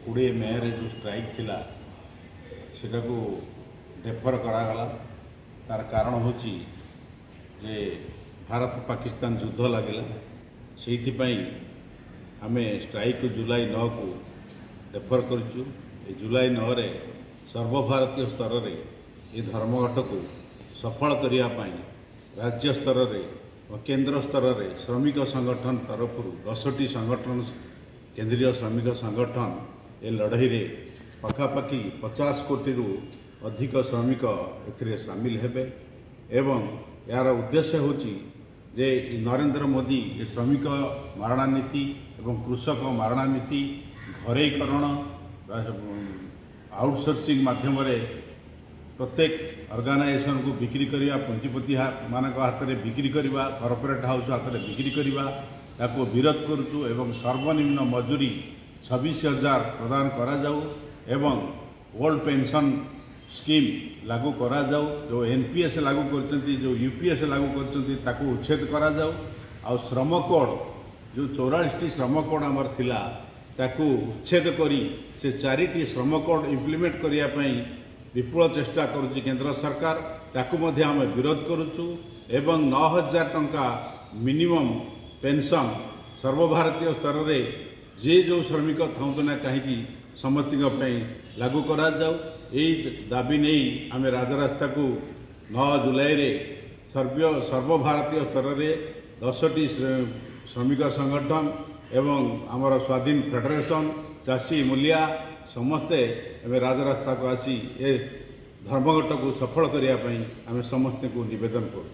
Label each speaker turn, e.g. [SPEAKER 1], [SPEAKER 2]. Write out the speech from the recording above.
[SPEAKER 1] 20 मे रे जो स्ट्राइक थिला सेटा को डेफर करागला। तार कारण होची जे भारत पाकिस्तान युद्ध लगिला से आम स्ट्राइक जुलाई 9 को डेफर करूँ। जुलाई 9 रे सर्वभारतीय स्तर में ये धर्मघट को सफल करने राज्य स्तर में और केंद्र स्तर में श्रमिक संगठन तरफ 10टी संगठन केंद्रीय श्रमिक संगठन ए लड़ाई रे पखापाखि 50 कोटी रु अधिक श्रमिक ए सामिल हेबे एवं यार उद्देश्य होची जे नरेंद्र मोदी ये श्रमिक मारणा नीति एवं कृषक मारणा नीति घरेकरण आउटसोर्सिंग माध्यम प्रत्येक ऑर्गेनाइजेशन को बिक्री करवा पुंजीपति मान हाथ में बिक्री करवा कॉर्पोरेट हाउस हाथ में बिक्री करवा ताको विरोध करुचु एवं सर्वनिम्न मजूरी 26,000 प्रदान करा जाऊ एवं ओल्ड पेंशन स्कीम लागू करा जाऊ। जो एनपीएस लागू करचंती जो यूपीएस लागू करचंती ताको उच्छेद करा जाऊ। आ श्रम कोड जो 44टी श्रम कोड आमर थिला ताको उच्छेद करी से 4टी श्रम कोड इम्प्लीमेंट करिया पई विपुल चेष्टा करुच्ची केंद्र सरकार ताकू मध्य आम विरोध करुचु एवं 9,000 टंका मिनिमम पेंशन सर्वभारतीय स्तर में जे जो श्रमिक थाउंतु ना कहीं समस्त लागू करा जाऊ। यही दाबी नहीं आम राजरास्ता को 9 जुलाई रे सर्वभारतीय स्तर में 10टी श्रमिक संगठन एवं आमर स्वाधीन फेडरेशन चाषी मूलिया समस्ते राजरास्ता को आसी ए धर्मघट को सफल करने आम समस्त को निवेदन करूँ।